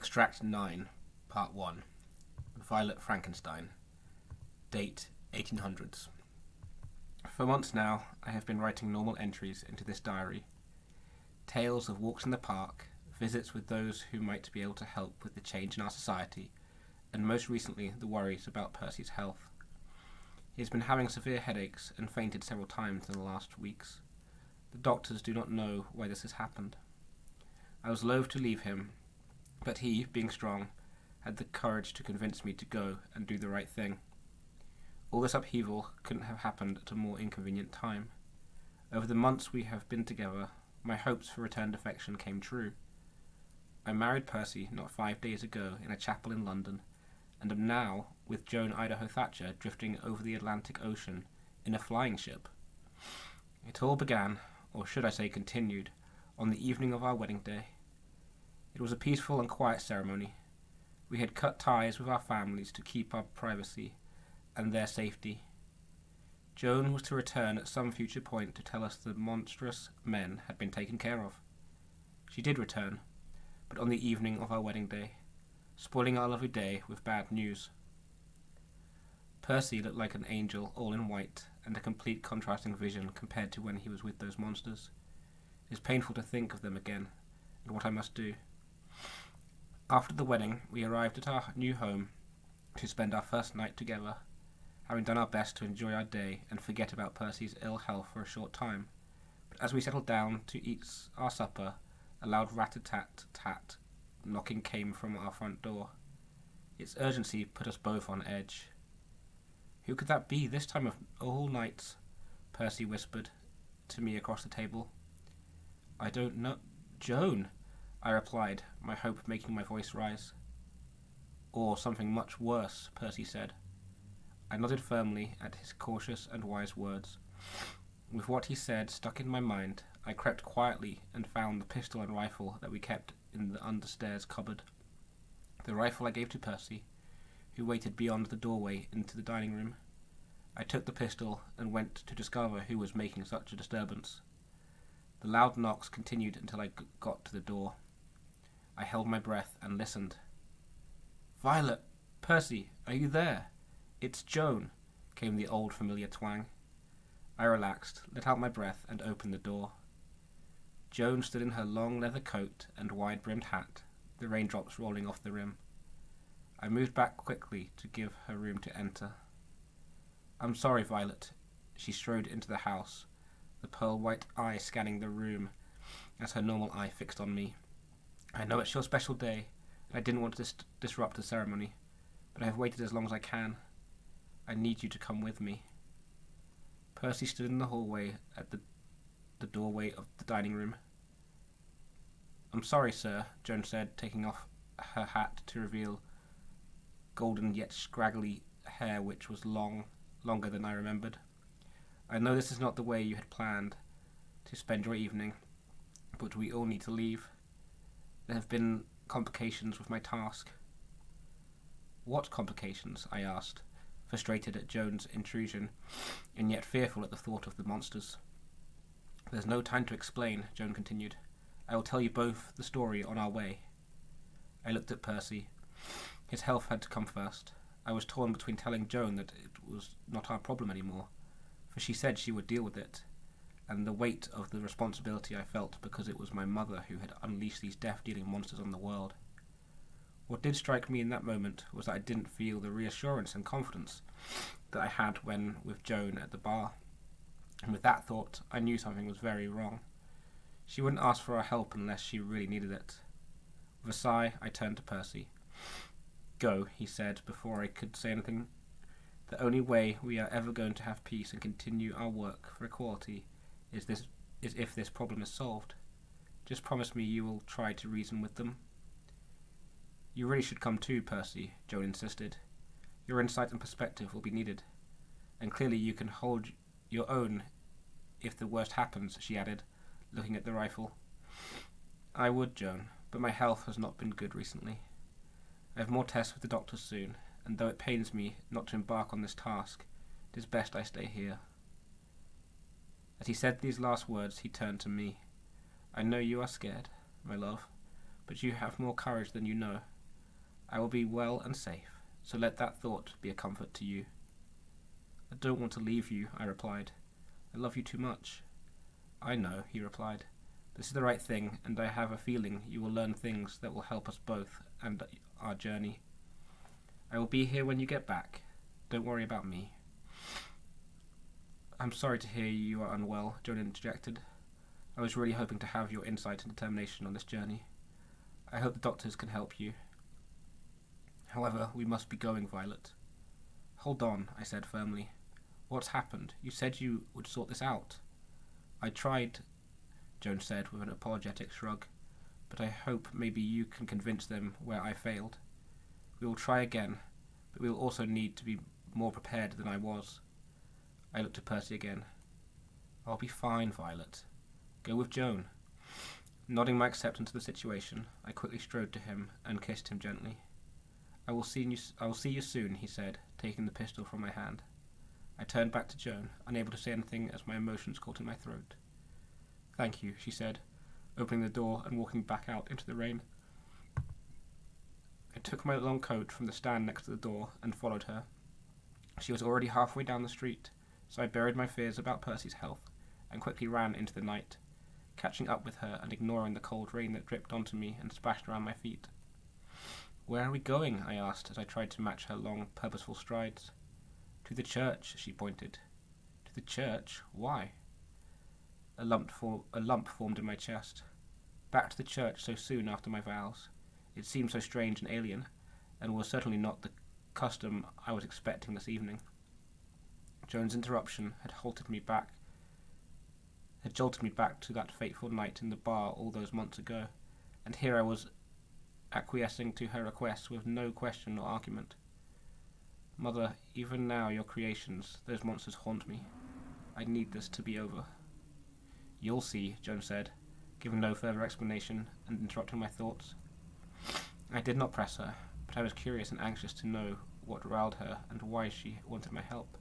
Extract 9, Part 1. Violet Frankenstein. Date 1800s. For months now, I have been writing normal entries into this diary. Tales of walks in the park, visits with those who might be able to help with the change in our society, and most recently the worries about Percy's health. He has been having severe headaches and fainted several times in the last weeks. The doctors do not know why this has happened. I was loath to leave him, but he, being strong, had the courage to convince me to go and do the right thing. All this upheaval couldn't have happened at a more inconvenient time. Over the months we have been together, my hopes for returned affection came true. I married Percy not 5 days ago in a chapel in London, and am now with Joan Idaho Thatcher drifting over the Atlantic Ocean in a flying ship. It all began, or should I say continued, on the evening of our wedding day. It was a peaceful and quiet ceremony. We had cut ties with our families to keep our privacy and their safety. Joan was to return at some future point to tell us the monstrous men had been taken care of. She did return, but on the evening of our wedding day, spoiling our lovely day with bad news. Percy looked like an angel all in white, and a complete contrasting vision compared to when he was with those monsters. It is painful to think of them again, and what I must do. After the wedding, we arrived at our new home to spend our first night together, having done our best to enjoy our day and forget about Percy's ill health for a short time. But as we settled down to eat our supper, a loud rat-a-tat-tat knocking came from our front door. Its urgency put us both on edge. "Who could that be this time of all nights?" Percy whispered to me across the table. "I don't know." "Joan," I replied, my hope making my voice rise. "Or something much worse," Percy said. I nodded firmly at his cautious and wise words. With what he said stuck in my mind, I crept quietly and found the pistol and rifle that we kept in the understairs cupboard. The rifle I gave to Percy, who waited beyond the doorway into the dining room. I took the pistol and went to discover who was making such a disturbance. The loud knocks continued until I got to the door. I held my breath and listened. "Violet! Percy! Are you there? It's Joan!" came the old familiar twang. I relaxed, let out my breath, and opened the door. Joan stood in her long leather coat and wide-brimmed hat, the raindrops rolling off the rim. I moved back quickly to give her room to enter. "I'm sorry, Violet." She strode into the house, the pearl-white eye scanning the room as her normal eye fixed on me. "I know it's your special day, and I didn't want to disrupt the ceremony, but I have waited as long as I can. I need you to come with me." Percy stood in the hallway at the doorway of the dining room. "I'm sorry, sir," Joan said, taking off her hat to reveal golden yet scraggly hair which was longer than I remembered. "I know this is not the way you had planned to spend your evening, but we all need to leave. There have been complications with my task." "What complications?" I asked, frustrated at Joan's intrusion, and yet fearful at the thought of the monsters. "There's no time to explain," Joan continued. "I will tell you both the story on our way." I looked at Percy. His health had to come first. I was torn between telling Joan that it was not our problem anymore, for she said she would deal with it, and the weight of the responsibility I felt because it was my mother who had unleashed these death-dealing monsters on the world. What did strike me in that moment was that I didn't feel the reassurance and confidence that I had when with Joan at the bar, and with that thought I knew something was very wrong. She wouldn't ask for our help unless she really needed it. With a sigh, I turned to Percy. "Go," he said before I could say anything. "The only way we are ever going to have peace and continue our work for equality is if this problem is solved. Just promise me you will try to reason with them." "You really should come too, Percy," Joan insisted. "Your insight and perspective will be needed, and clearly you can hold your own if the worst happens," she added, looking at the rifle. "I would, Joan, but my health has not been good recently. I have more tests with the doctors soon, and though it pains me not to embark on this task, it is best I stay here." As he said these last words, he turned to me. "I know you are scared, my love, but you have more courage than you know. I will be well and safe, so let that thought be a comfort to you." "I don't want to leave you," I replied. "I love you too much." "I know," he replied. "This is the right thing, and I have a feeling you will learn things that will help us both and our journey. I will be here when you get back. Don't worry about me." "I'm sorry to hear you are unwell," Joan interjected. "I was really hoping to have your insight and determination on this journey. I hope the doctors can help you. However, we must be going, Violet." "Hold on," I said firmly. "What's happened? You said you would sort this out." "I tried," Joan said with an apologetic shrug, "but I hope maybe you can convince them where I failed. We will try again, but we will also need to be more prepared than I was." I looked at Percy again. "I'll be fine, Violet. Go with Joan." Nodding my acceptance of the situation, I quickly strode to him and kissed him gently. I will see you soon," he said, taking the pistol from my hand. I turned back to Joan, unable to say anything as my emotions caught in my throat. "Thank you," she said, opening the door and walking back out into the rain. I took my long coat from the stand next to the door and followed her. She was already halfway down the street, so I buried my fears about Percy's health and quickly ran into the night, catching up with her and ignoring the cold rain that dripped onto me and splashed around my feet. "Where are we going?" I asked as I tried to match her long, purposeful strides. "To the church," she pointed. "To the church? Why?" A lump formed in my chest. Back to the church so soon after my vows. It seemed so strange and alien, and was certainly not the custom I was expecting this evening. Joan's interruption had jolted me back to that fateful night in the bar all those months ago, and here I was acquiescing to her request with no question or argument. "Mother, even now your creations, those monsters haunt me. I need this to be over." "You'll see," Joan said, giving no further explanation and interrupting my thoughts. I did not press her, but I was curious and anxious to know what riled her and why she wanted my help.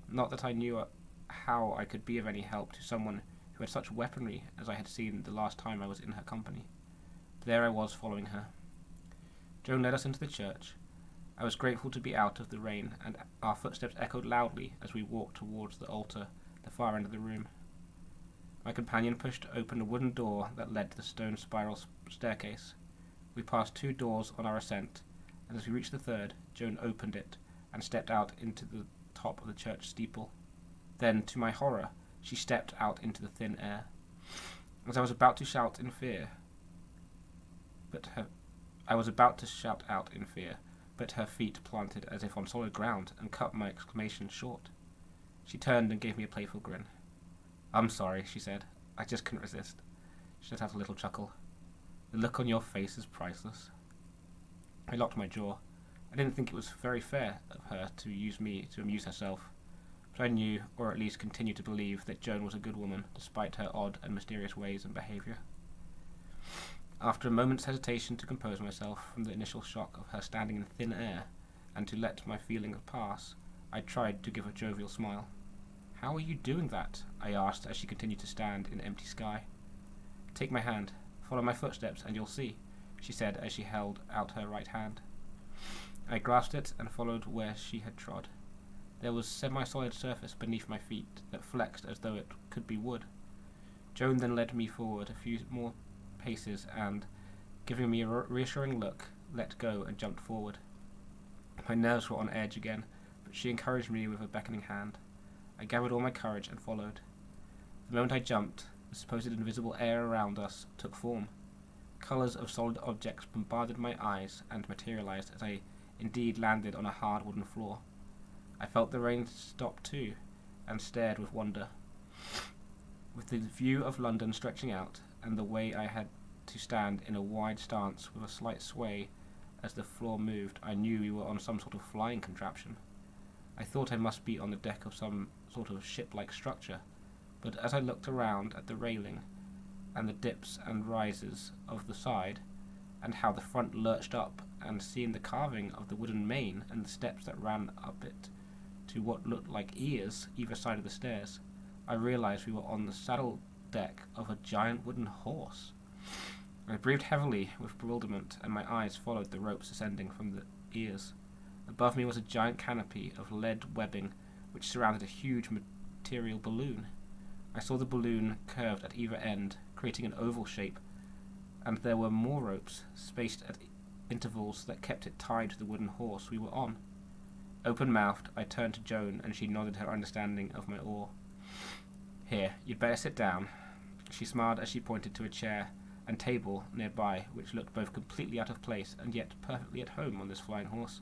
Not that I knew how I could be of any help to someone who had such weaponry as I had seen the last time I was in her company. There I was following her. Joan led us into the church. I was grateful to be out of the rain, and our footsteps echoed loudly as we walked towards the altar at the far end of the room. My companion pushed open a wooden door that led to the stone spiral staircase. We passed 2 doors on our ascent, and as we reached the third, Joan opened it and stepped out into the top of the church steeple. Then, to my horror, she stepped out into the thin air. As I was about to shout in fear, but her feet planted as if on solid ground and cut my exclamation short. She turned and gave me a playful grin. "I'm sorry," she said. "I just couldn't resist." She let out a little chuckle. "The look on your face is priceless." I locked my jaw. I didn't think it was very fair of her to use me to amuse herself, but I knew, or at least continued to believe, that Joan was a good woman, despite her odd and mysterious ways and behaviour. After a moment's hesitation to compose myself from the initial shock of her standing in thin air, and to let my feelings pass, I tried to give a jovial smile. "How are you doing that?" I asked as she continued to stand in empty sky. "Take my hand, follow my footsteps, and you'll see," she said as she held out her right hand. I grasped it and followed where she had trod. There was semi-solid surface beneath my feet that flexed as though it could be wood. Joan then led me forward a few more paces and, giving me a reassuring look, let go and jumped forward. My nerves were on edge again, but she encouraged me with a beckoning hand. I gathered all my courage and followed. The moment I jumped, the supposed invisible air around us took form. Colours of solid objects bombarded my eyes and materialized as I indeed landed on a hard wooden floor. I felt the rain stop too, and stared with wonder. With the view of London stretching out, and the way I had to stand in a wide stance with a slight sway as the floor moved, I knew we were on some sort of flying contraption. I thought I must be on the deck of some sort of ship-like structure, but as I looked around at the railing, and the dips and rises of the side, and how the front lurched up, and seeing the carving of the wooden main and the steps that ran up it to what looked like ears either side of the stairs, I realized we were on the saddle deck of a giant wooden horse. I breathed heavily with bewilderment, and my eyes followed the ropes ascending from the ears. Above me was a giant canopy of lead webbing which surrounded a huge material balloon. I saw the balloon curved at either end, creating an oval shape, and there were more ropes, spaced at intervals, that kept it tied to the wooden horse we were on. Open-mouthed, I turned to Joan, and she nodded her understanding of my awe. "Here, you'd better sit down." She smiled as she pointed to a chair and table nearby, which looked both completely out of place and yet perfectly at home on this flying horse.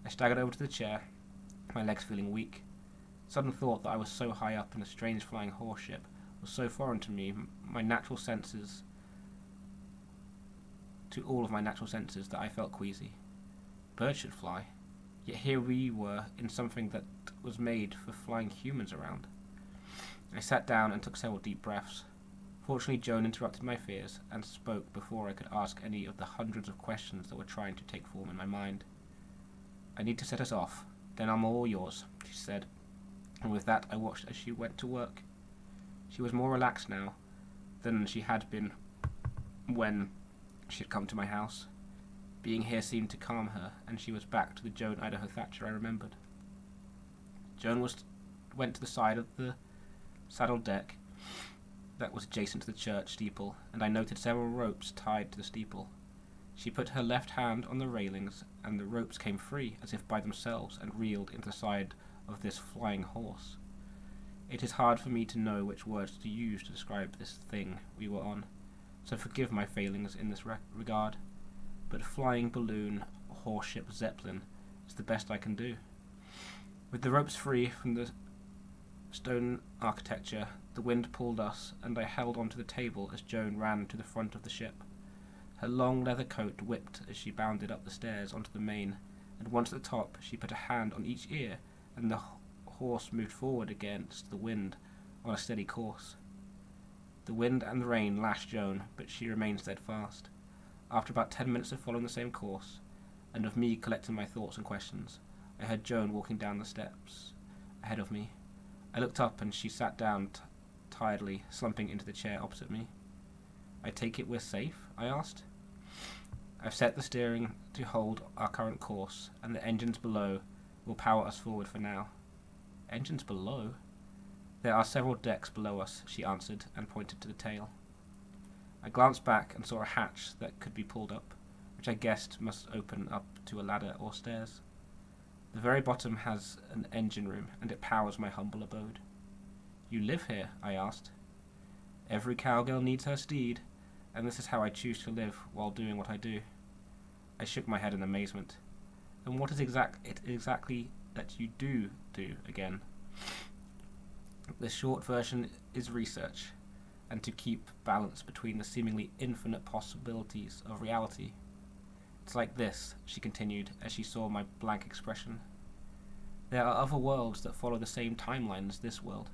I staggered over to the chair, my legs feeling weak. Sudden thought that I was so high up in a strange flying horse ship was so foreign to me, all of my natural senses, that I felt queasy. Birds should fly, yet here we were in something that was made for flying humans around. I sat down and took several deep breaths. Fortunately, Joan interrupted my fears and spoke before I could ask any of the hundreds of questions that were trying to take form in my mind. "I need to set us off, then I'm all yours," she said, and with that I watched as she went to work. She was more relaxed now than she had been when she had come to my house. Being here seemed to calm her, and she was back to the Joan Idaho Thatcher I remembered. Joan went to the side of the saddle deck that was adjacent to the church steeple, and I noted several ropes tied to the steeple. She put her left hand on the railings, and the ropes came free, as if by themselves, and reeled into the side of this flying horse. It is hard for me to know which words to use to describe this thing we were on, so forgive my failings in this regard, but flying balloon, horseship, zeppelin is the best I can do. With the ropes free from the stone architecture, the wind pulled us, and I held onto the table as Joan ran to the front of the ship. Her long leather coat whipped as she bounded up the stairs onto the main, and once at the top she put a hand on each ear, and the horse moved forward against the wind on a steady course. The wind and the rain lashed Joan, but she remained steadfast. After about 10 minutes of following the same course, and of me collecting my thoughts and questions, I heard Joan walking down the steps ahead of me. I looked up, and she sat down tiredly, slumping into the chair opposite me. "I take it we're safe?" I asked. "I've set the steering to hold our current course, and the engines below will power us forward for now." "Engines below?" "There are several decks below us," she answered, and pointed to the tail. I glanced back and saw a hatch that could be pulled up, which I guessed must open up to a ladder or stairs. The very bottom has an engine room, and it powers my humble abode. "You live here?" I asked. "Every cowgirl needs her steed, and this is how I choose to live while doing what I do." I shook my head in amazement. "And what is exactly that you do again?" The short version is research, and to keep balance between the seemingly infinite possibilities of reality. "It's like this," she continued, as she saw my blank expression. "There are other worlds that follow the same timeline as this world,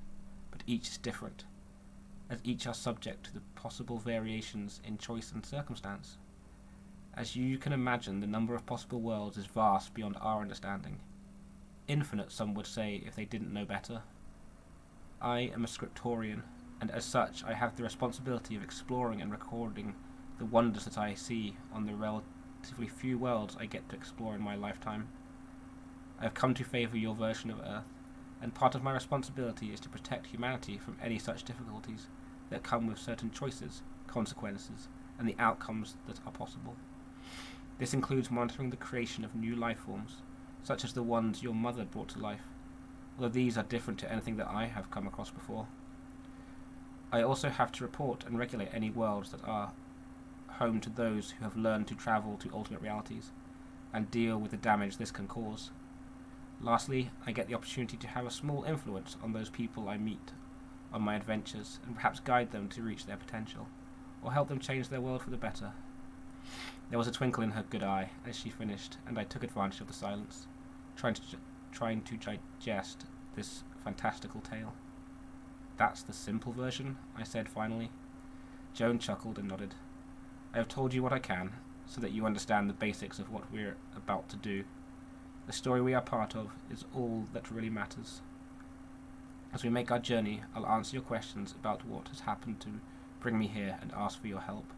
but each is different, as each are subject to the possible variations in choice and circumstance. As you can imagine, the number of possible worlds is vast beyond our understanding. Infinite, some would say, if they didn't know better. I am a scriptorian, and as such I have the responsibility of exploring and recording the wonders that I see on the relatively few worlds I get to explore in my lifetime. I have come to favour your version of Earth, and part of my responsibility is to protect humanity from any such difficulties that come with certain choices, consequences, and the outcomes that are possible. This includes monitoring the creation of new life forms, such as the ones your mother brought to life, although these are different to anything that I have come across before. I also have to report and regulate any worlds that are home to those who have learned to travel to alternate realities, and deal with the damage this can cause. Lastly, I get the opportunity to have a small influence on those people I meet on my adventures, and perhaps guide them to reach their potential, or help them change their world for the better." There was a twinkle in her good eye as she finished, and I took advantage of the silence, trying to digest this fantastical tale. "That's the simple version?" I said finally. Joan chuckled and nodded. "I have told you what I can, so that you understand the basics of what we're about to do. The story we are part of is all that really matters. As we make our journey, I'll answer your questions about what has happened to bring me here and ask for your help.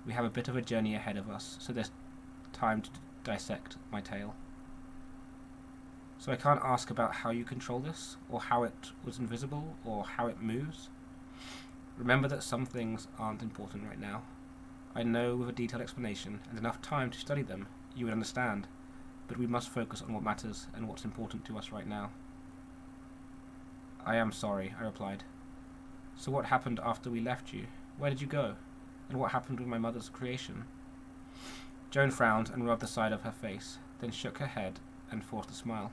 We have a bit of a journey ahead of us, so there's time to dissect my tale. So I can't ask about how you control this, or how it was invisible, or how it moves. Remember that some things aren't important right now. I know with a detailed explanation and enough time to study them, you would understand, but we must focus on what matters and what's important to us right now. I am sorry, I replied. So what happened after we left you? Where did you go? And what happened with my mother's creation? Joan frowned and rubbed the side of her face, then shook her head and forced a smile.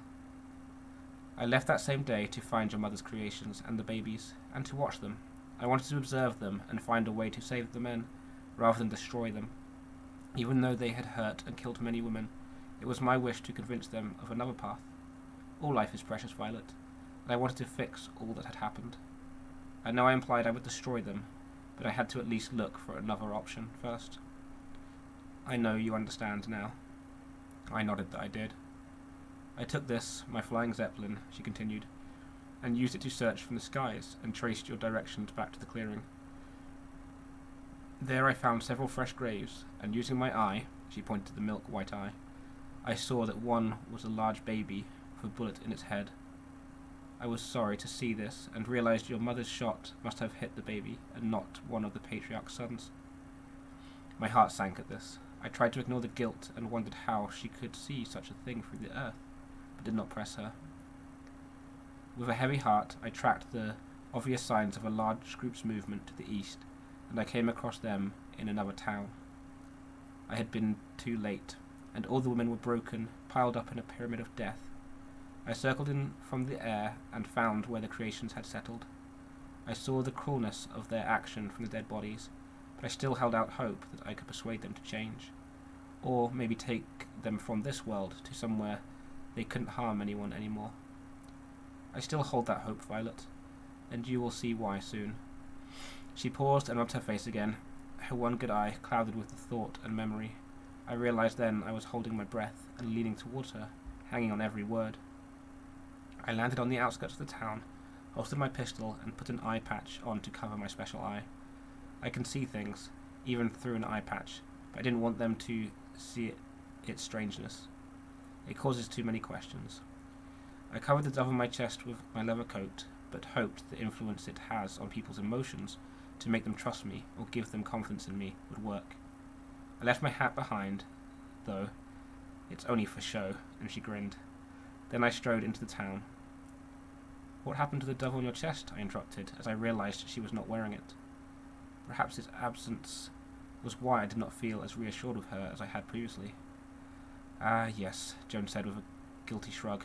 I left that same day to find your mother's creations and the babies, and to watch them. I wanted to observe them and find a way to save the men, rather than destroy them. Even though they had hurt and killed many women, it was my wish to convince them of another path. All life is precious, Violet, and I wanted to fix all that had happened. I know I implied I would destroy them, but I had to at least look for another option first. I know you understand now. I nodded that I did. I took this, my flying zeppelin, she continued, and used it to search from the skies and traced your directions back to the clearing. There I found several fresh graves, and using my eye, she pointed to the milk-white eye, I saw that one was a large baby with a bullet in its head. I was sorry to see this, and realized your mother's shot must have hit the baby, and not one of the patriarch's sons. My heart sank at this. I tried to ignore the guilt, and wondered how she could see such a thing through the earth, but did not press her. With a heavy heart, I tracked the obvious signs of a large group's movement to the east, and I came across them in another town. I had been too late, and all the women were broken, piled up in a pyramid of death. I circled in from the air and found where the creations had settled. I saw the cruelness of their action from the dead bodies, but I still held out hope that I could persuade them to change, or maybe take them from this world to somewhere they couldn't harm anyone anymore. I still hold that hope, Violet, and you will see why soon. She paused and rubbed her face again, her one good eye clouded with the thought and memory. I realized then I was holding my breath and leaning towards her, hanging on every word. I landed on the outskirts of the town, holstered my pistol, and put an eye patch on to cover my special eye. I can see things, even through an eye patch, but I didn't want them to see its strangeness. It causes too many questions. I covered the dove on my chest with my leather coat, but hoped the influence it has on people's emotions to make them trust me or give them confidence in me would work. I left my hat behind, though. It's only for show, and she grinned. Then I strode into the town. What happened to the dove on your chest? I interrupted, as I realized she was not wearing it. Perhaps its absence was why I did not feel as reassured with her as I had previously. Ah, yes, Joan said with a guilty shrug.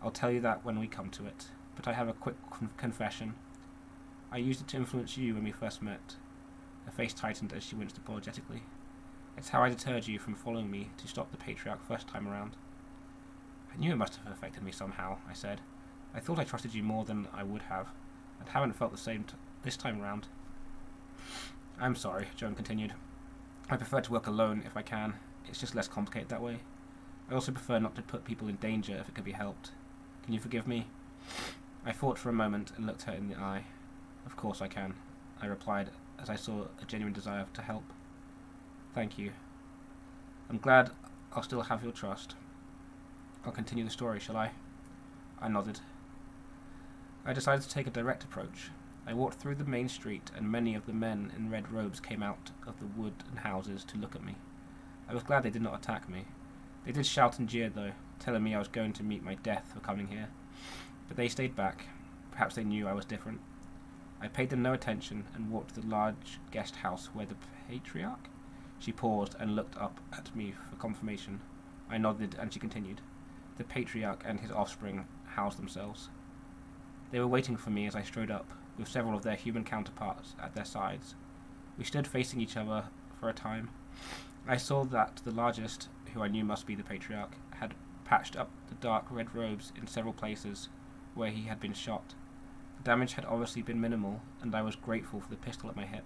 I'll tell you that when we come to it, but I have a quick confession. I used it to influence you when we first met. Her face tightened as she winced apologetically. It's how I deterred you from following me to stop the patriarch first time around. I knew it must have affected me somehow, I said. I thought I trusted you more than I would have, and haven't felt the same this time round. I'm sorry, Joan continued. I prefer to work alone if I can. It's just less complicated that way. I also prefer not to put people in danger if it can be helped. Can you forgive me? I thought for a moment and looked her in the eye. Of course I can, I replied, as I saw a genuine desire to help. Thank you. I'm glad I'll still have your trust. I'll continue the story, shall I? I nodded. I decided to take a direct approach. I walked through the main street, and many of the men in red robes came out of the wood and houses to look at me. I was glad they did not attack me. They did shout and jeer, though, telling me I was going to meet my death for coming here. But they stayed back. Perhaps they knew I was different. I paid them no attention and walked to the large guest house where the patriarch? She paused and looked up at me for confirmation. I nodded, and she continued. The patriarch and his offspring housed themselves. They were waiting for me as I strode up, with several of their human counterparts at their sides. We stood facing each other for a time. I saw that the largest, who I knew must be the patriarch, had patched up the dark red robes in several places where he had been shot. The damage had obviously been minimal, and I was grateful for the pistol at my hip.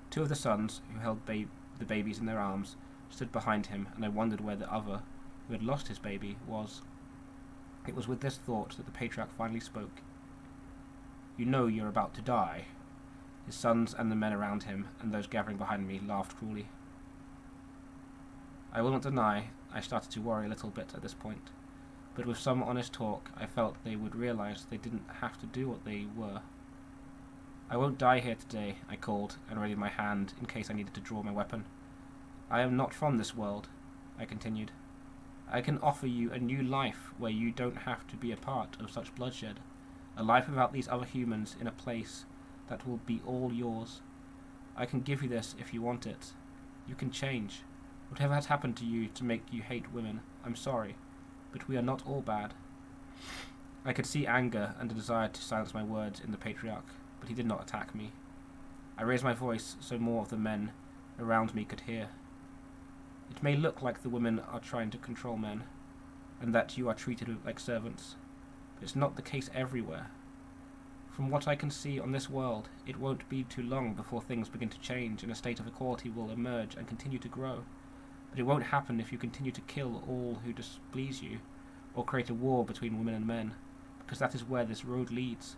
Two of the sons, who held the babies in their arms, stood behind him, and I wondered where the other, who had lost his baby, was. It was with this thought that the patriarch finally spoke. You know you're about to die. His sons and the men around him, and those gathering behind me, laughed cruelly. I will not deny I started to worry a little bit at this point, but with some honest talk I felt they would realize they didn't have to do what they were. I won't die here today, I called, and readied my hand in case I needed to draw my weapon. I am not from this world, I continued. I can offer you a new life where you don't have to be a part of such bloodshed, a life without these other humans in a place that will be all yours. I can give you this if you want it. You can change. Whatever has happened to you to make you hate women, I'm sorry, but we are not all bad. I could see anger and a desire to silence my words in the patriarch, but he did not attack me. I raised my voice so more of the men around me could hear. It may look like the women are trying to control men, and that you are treated like servants, but it's not the case everywhere. From what I can see on this world, it won't be too long before things begin to change and a state of equality will emerge and continue to grow. But it won't happen if you continue to kill all who displease you, or create a war between women and men, because that is where this road leads.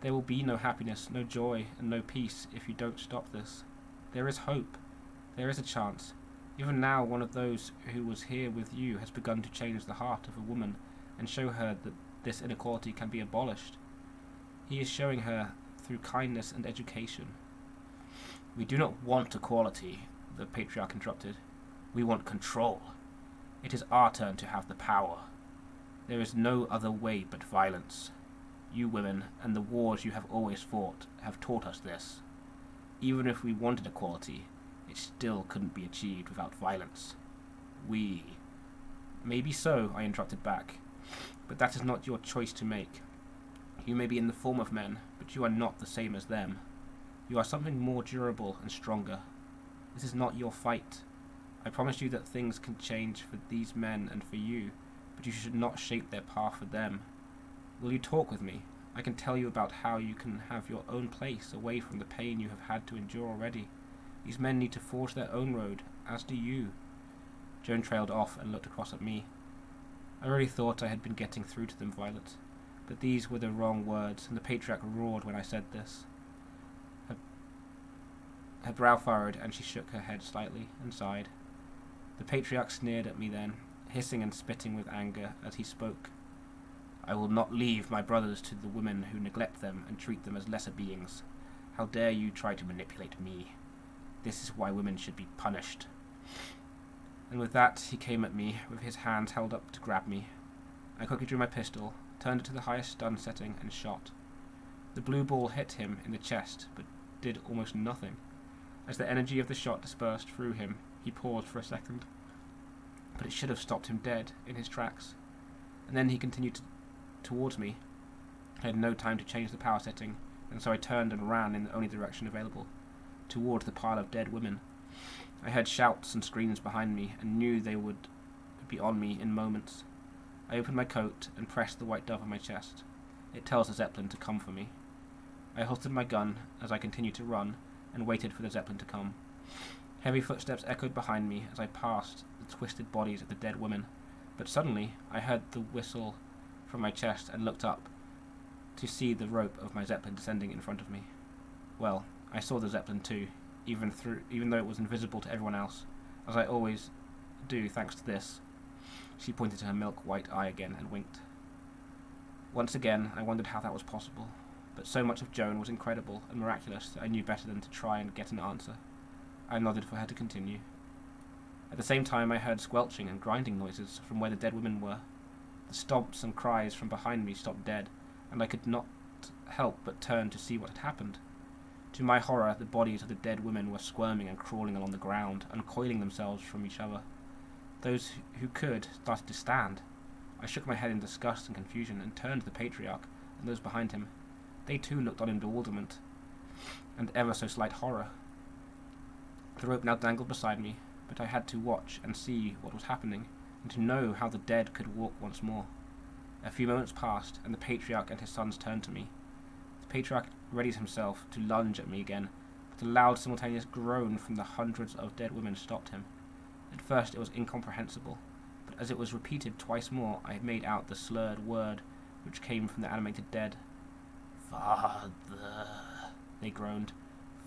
There will be no happiness, no joy, and no peace if you don't stop this. There is hope. There is a chance. Even now, one of those who was here with you has begun to change the heart of a woman and show her that this inequality can be abolished. He is showing her through kindness and education. We do not want equality, the patriarch interrupted. We want control. It is our turn to have the power. There is no other way but violence. You women, and the wars you have always fought, have taught us this. Even if we wanted equality, it still couldn't be achieved without violence. Maybe so, I interrupted back, but that is not your choice to make. You may be in the form of men, but you are not the same as them. You are something more durable and stronger. This is not your fight. I promise you that things can change for these men and for you, but you should not shape their path for them. Will you talk with me? I can tell you about how you can have your own place away from the pain you have had to endure already. These men need to forge their own road, as do you. Joan trailed off and looked across at me. I really thought I had been getting through to them, Violet, but these were the wrong words, and the patriarch roared when I said this. Her brow furrowed, and she shook her head slightly and sighed. The patriarch sneered at me then, hissing and spitting with anger as he spoke. I will not leave my brothers to the women who neglect them and treat them as lesser beings. How dare you try to manipulate me? This is why women should be punished. And with that, he came at me, with his hands held up to grab me. I quickly drew my pistol, turned it to the highest stun setting, and shot. The blue ball hit him in the chest, but did almost nothing. As the energy of the shot dispersed through him, he paused for a second. But it should have stopped him dead in his tracks. And then he continued towards me. I had no time to change the power setting, and so I turned and ran in the only direction available, toward the pile of dead women. I heard shouts and screams behind me, and knew they would be on me in moments. I opened my coat and pressed the white dove on my chest. It tells the Zeppelin to come for me. I holstered my gun as I continued to run, and waited for the Zeppelin to come. Heavy footsteps echoed behind me as I passed the twisted bodies of the dead women, but suddenly I heard the whistle from my chest and looked up to see the rope of my Zeppelin descending in front of me. Well, I saw the Zeppelin too, even though it was invisible to everyone else, as I always do thanks to this. She pointed to her milk-white eye again and winked. Once again, I wondered how that was possible, but so much of Joan was incredible and miraculous that I knew better than to try and get an answer. I nodded for her to continue. At the same time, I heard squelching and grinding noises from where the dead women were. The stomps and cries from behind me stopped dead, and I could not help but turn to see what had happened. To my horror, the bodies of the dead women were squirming and crawling along the ground, uncoiling themselves from each other. Those who could started to stand. I shook my head in disgust and confusion and turned to the patriarch and those behind him. They too looked on in bewilderment and ever so slight horror. The rope now dangled beside me, but I had to watch and see what was happening, and to know how the dead could walk once more. A few moments passed, and the patriarch and his sons turned to me. The patriarch readied himself to lunge at me again, but a loud simultaneous groan from the hundreds of dead women stopped him. At first it was incomprehensible, but as it was repeated twice more, I made out the slurred word which came from the animated dead. Father. they groaned.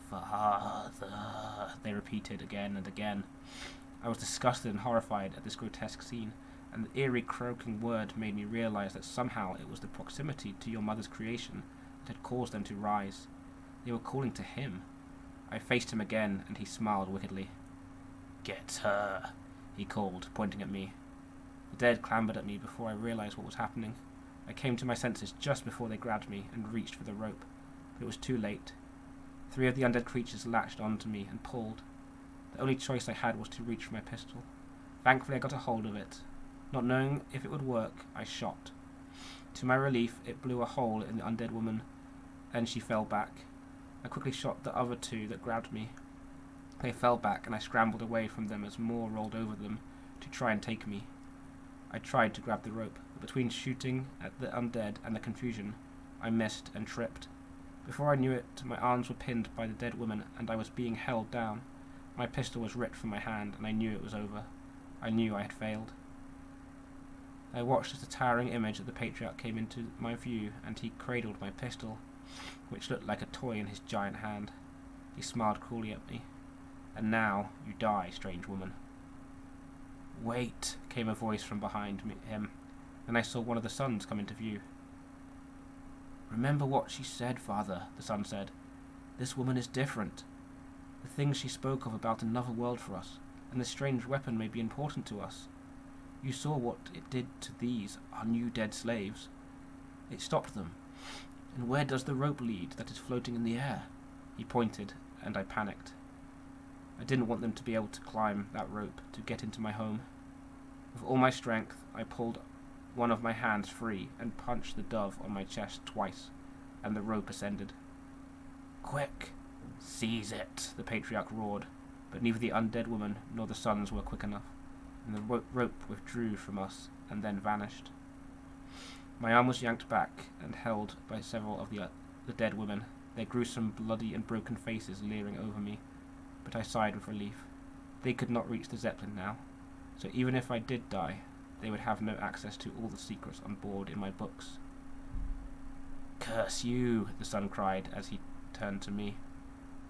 "Father," they repeated again and again. I was disgusted and horrified at this grotesque scene, and the eerie croaking word made me realize that somehow it was the proximity to your mother's creation that had caused them to rise. They were calling to him. I faced him again, and he smiled wickedly. "Get her," he called, pointing at me. The dead clambered at me before I realized what was happening. I came to my senses just before they grabbed me and reached for the rope, but it was too late. 3 of the undead creatures latched onto me and pulled. The only choice I had was to reach for my pistol. Thankfully I got a hold of it. Not knowing if it would work, I shot. To my relief, it blew a hole in the undead woman, and she fell back. I quickly shot the other 2 that grabbed me. They fell back, and I scrambled away from them as more rolled over them to try and take me. I tried to grab the rope, but between shooting at the undead and the confusion, I missed and tripped. Before I knew it, my arms were pinned by the dead woman, and I was being held down. My pistol was ripped from my hand, and I knew it was over. I knew I had failed. I watched as the towering image of the patriarch came into my view, and he cradled my pistol, which looked like a toy in his giant hand. He smiled cruelly at me. "And now you die, strange woman." "Wait," came a voice from behind him. Then I saw one of the sons come into view. "Remember what she said, Father," the son said. "This woman is different. The things she spoke of about another world for us, and this strange weapon may be important to us. You saw what it did to these, our new dead slaves. It stopped them. And where does the rope lead that is floating in the air?" He pointed, and I panicked. I didn't want them to be able to climb that rope to get into my home. With all my strength, I pulled one of my hands free and punched the dove on my chest twice, and the rope ascended. "Quick! Seize it!" the patriarch roared, but neither the undead woman nor the sons were quick enough, and the rope withdrew from us and then vanished. My arm was yanked back and held by several of the dead women, their gruesome, bloody and broken faces leering over me, but I sighed with relief. They could not reach the Zeppelin now, so even if I did die, they would have no access to all the secrets on board in my books. "Curse you," the son cried as he turned to me.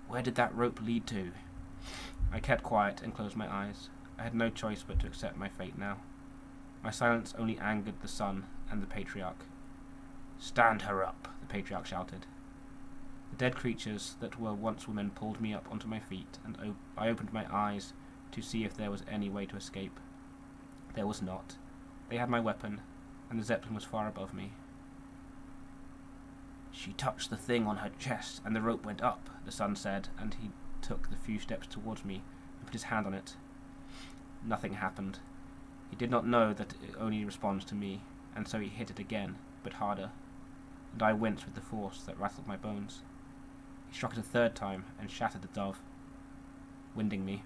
"Where did that rope lead to?" I kept quiet and closed my eyes. I had no choice but to accept my fate now. My silence only angered the son and the patriarch. "Stand her up," the patriarch shouted. The dead creatures that were once women pulled me up onto my feet, and I opened my eyes to see if there was any way to escape. There was not. They had my weapon, and the Zeppelin was far above me. "She touched the thing on her chest, and the rope went up," the son said, and he took the few steps towards me and put his hand on it. Nothing happened. He did not know that it only responds to me, and so he hit it again, but harder, and I winced with the force that rattled my bones. He struck it a 3rd time and shattered the dove, winding me.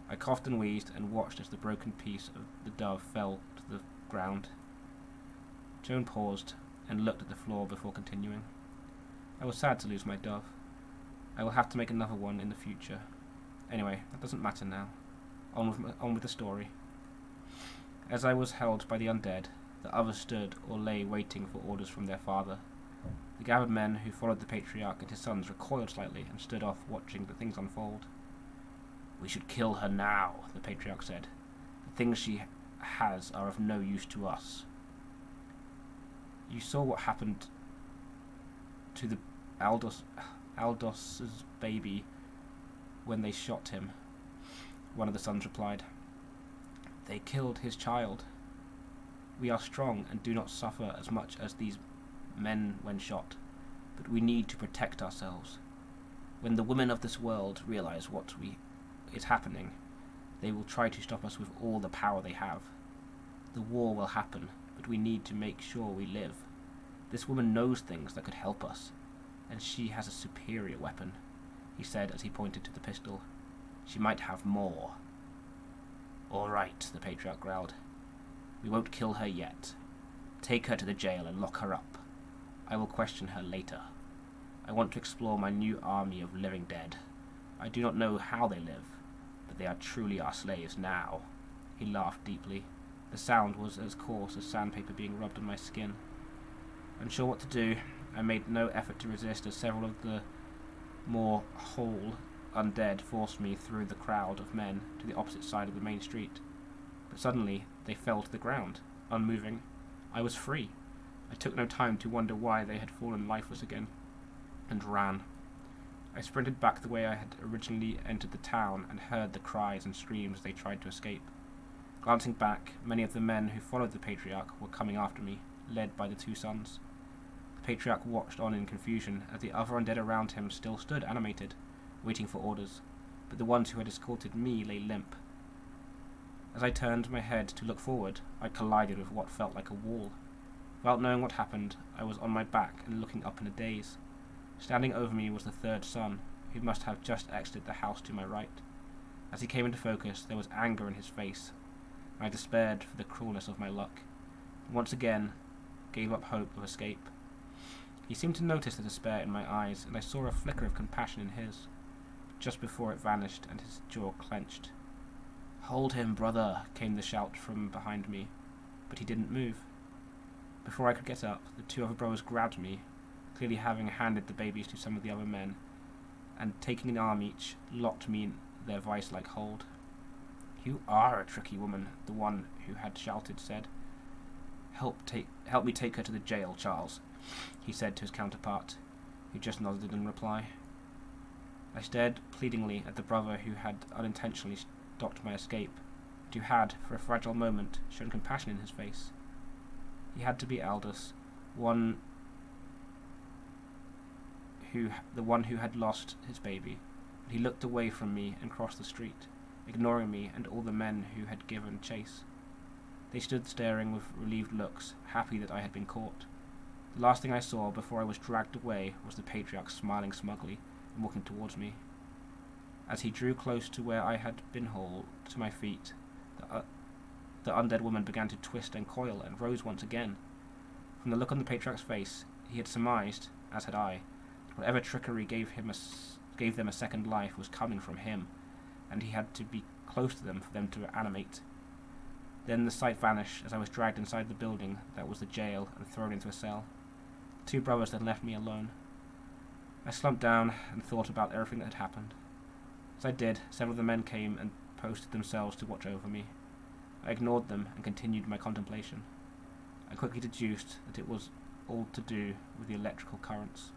I coughed and wheezed and watched as the broken piece of the dove fell to the ground. Joan paused and looked at the floor before continuing. "I was sad to lose my dove. I will have to make another one in the future. Anyway, that doesn't matter now. On with the story." As I was held by the undead, the others stood or lay waiting for orders from their father. The gathered men who followed the patriarch and his sons recoiled slightly and stood off watching the things unfold. "We should kill her now," the patriarch said. "The things she has are of no use to us." "You saw what happened to the Aldos's baby when they shot him," one of the sons replied. "They killed his child. We are strong and do not suffer as much as these men when shot, but we need to protect ourselves. When the women of this world realize what is happening, they will try to stop us with all the power they have. The war will happen, but we need to make sure we live. This woman knows things that could help us, and she has a superior weapon," he said as he pointed to the pistol. "She might have more." "All right," the patriarch growled. "We won't kill her yet. Take her to the jail and lock her up. I will question her later. I want to explore my new army of living dead. I do not know how they live, but they are truly our slaves now." He laughed deeply. The sound was as coarse as sandpaper being rubbed on my skin. Unsure what to do, I made no effort to resist as several of the more whole undead forced me through the crowd of men to the opposite side of the main street. But suddenly they fell to the ground, unmoving. I was free. I took no time to wonder why they had fallen lifeless again, and ran. I sprinted back the way I had originally entered the town and heard the cries and screams as they tried to escape. Glancing back, many of the men who followed the Patriarch were coming after me, led by the two sons. The Patriarch watched on in confusion as the other undead around him still stood animated, waiting for orders, but the ones who had escorted me lay limp. As I turned my head to look forward, I collided with what felt like a wall. Without knowing what happened, I was on my back and looking up in a daze. Standing over me was the third son, who must have just exited the house to my right. As he came into focus, there was anger in his face, and I despaired for the cruelness of my luck, and once again gave up hope of escape. He seemed to notice the despair in my eyes, and I saw a flicker of compassion in his, just before it vanished and his jaw clenched. "Hold him, brother," came the shout from behind me, but he didn't move. Before I could get up, the two other brothers grabbed me, clearly having handed the babies to some of the other men, and taking an arm each, locked me in their vice-like hold. "You are a tricky woman," the one who had shouted said. Help me take her to the jail, Charles," he said to his counterpart, who just nodded in reply. I stared pleadingly at the brother who had unintentionally stopped my escape, but who had, for a fragile moment, shown compassion in his face. He had to be Aldous, the one who had lost his baby, but he looked away from me and crossed the street, ignoring me and all the men who had given chase. They stood staring with relieved looks, happy that I had been caught. The last thing I saw before I was dragged away was the Patriarch smiling smugly and walking towards me. As he drew close to where I had been hauled to my feet, the undead woman began to twist and coil and rose once again. From the look on the Patriarch's face, he had surmised, as had I, that whatever trickery gave them a second life was coming from him, and he had to be close to them for them to animate. Then the sight vanished as I was dragged inside the building that was the jail and thrown into a cell. The two brothers then left me alone. I slumped down and thought about everything that had happened. As I did, several of the men came and posted themselves to watch over me. I ignored them and continued my contemplation. I quickly deduced that it was all to do with the electrical currents.